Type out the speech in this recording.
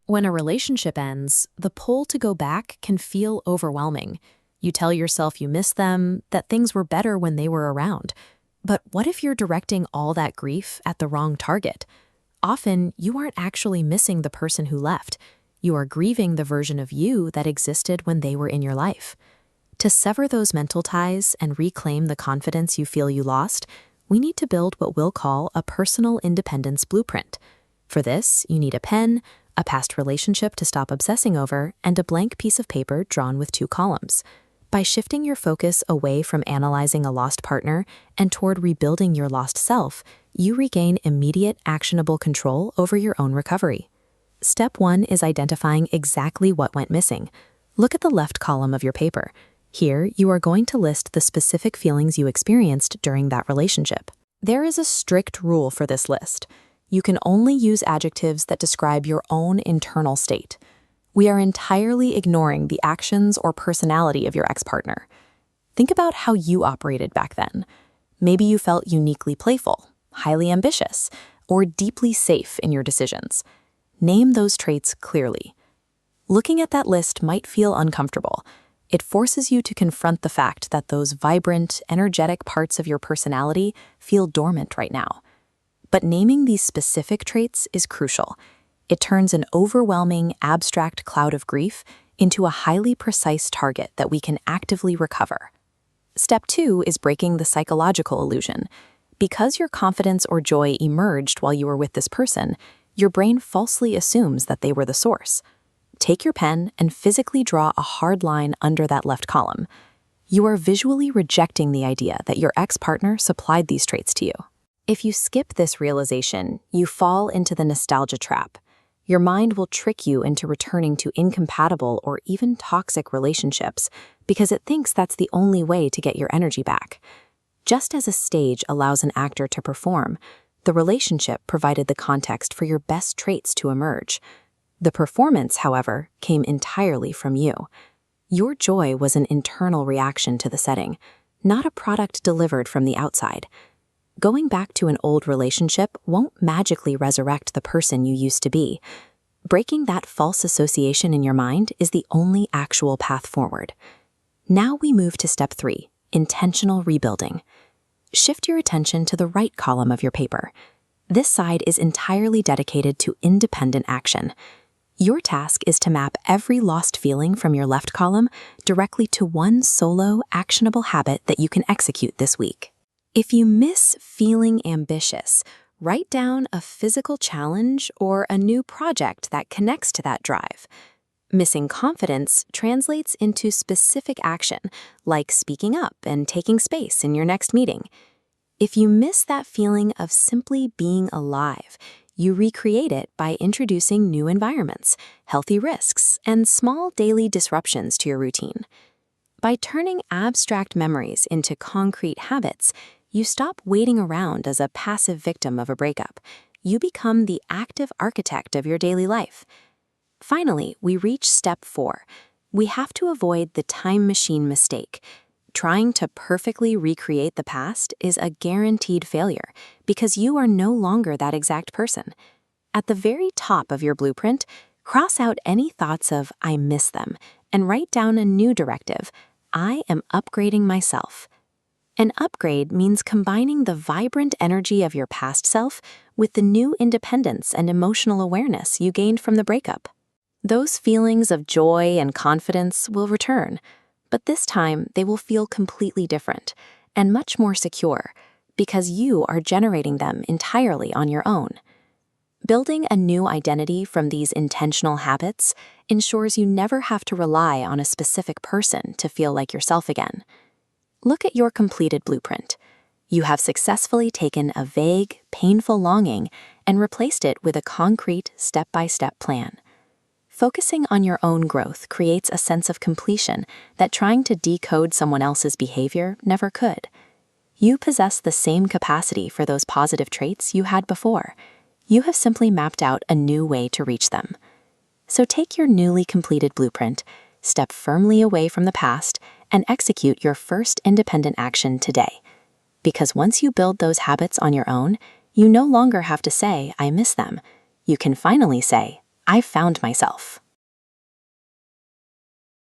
When a relationship ends, the pull to go back can feel overwhelming. You tell yourself you miss them, that things were better when they were around. But what if you're directing all that grief at the wrong target? Often, you aren't actually missing the person who left. You are grieving the version of you that existed when they were in your life. To sever those mental ties and reclaim the confidence you feel you lost, we need to build what we'll call a personal independence blueprint. For this, you need a pen, a past relationship to stop obsessing over, and a blank piece of paper drawn with 2 columns. By shifting your focus away from analyzing a lost partner and toward rebuilding your lost self, you regain immediate, actionable control over your own recovery. Step 1 is identifying exactly what went missing. Look at the left column of your paper. Here, you are going to list the specific feelings you experienced during that relationship. There is a strict rule for this list. You can only use adjectives that describe your own internal state. We are entirely ignoring the actions or personality of your ex-partner. Think about how you operated back then. Maybe you felt uniquely playful, highly ambitious, or deeply safe in your decisions. Name those traits clearly. Looking at that list might feel uncomfortable. It forces you to confront the fact that those vibrant, energetic parts of your personality feel dormant right now. But naming these specific traits is crucial. It turns an overwhelming, abstract cloud of grief into a highly precise target that we can actively recover. Step 2 is breaking the psychological illusion. Because your confidence or joy emerged while you were with this person, your brain falsely assumes that they were the source. Take your pen and physically draw a hard line under that left column. You are visually rejecting the idea that your ex-partner supplied these traits to you. If you skip this realization, you fall into the nostalgia trap. Your mind will trick you into returning to incompatible or even toxic relationships because it thinks that's the only way to get your energy back. Just as a stage allows an actor to perform, the relationship provided the context for your best traits to emerge. The performance, however, came entirely from you. Your joy was an internal reaction to the setting, not a product delivered from the outside. Going back to an old relationship won't magically resurrect the person you used to be. Breaking that false association in your mind is the only actual path forward. Now we move to step 3, intentional rebuilding. Shift your attention to the right column of your paper. This side is entirely dedicated to independent action. Your task is to map every lost feeling from your left column directly to one solo, actionable habit that you can execute this week. If you miss feeling ambitious, write down a physical challenge or a new project that connects to that drive. Missing confidence translates into specific action, like speaking up and taking space in your next meeting. If you miss that feeling of simply being alive, you recreate it by introducing new environments, healthy risks, and small daily disruptions to your routine. By turning abstract memories into concrete habits, you stop waiting around as a passive victim of a breakup. You become the active architect of your daily life. Finally, we reach step 4. We have to avoid the time machine mistake. Trying to perfectly recreate the past is a guaranteed failure because you are no longer that exact person. At the very top of your blueprint, cross out any thoughts of "I miss them" and write down a new directive: "I am upgrading myself." An upgrade means combining the vibrant energy of your past self with the new independence and emotional awareness you gained from the breakup. Those feelings of joy and confidence will return, but this time they will feel completely different and much more secure because you are generating them entirely on your own. Building a new identity from these intentional habits ensures you never have to rely on a specific person to feel like yourself again. Look at your completed blueprint. You have successfully taken a vague, painful longing and replaced it with a concrete, step-by-step plan. Focusing on your own growth creates a sense of completion that trying to decode someone else's behavior never could. You possess the same capacity for those positive traits you had before. You have simply mapped out a new way to reach them. So take your newly completed blueprint, step firmly away from the past, and execute your first independent action today. Because once you build those habits on your own, you no longer have to say, "I miss them." You can finally say, I found myself.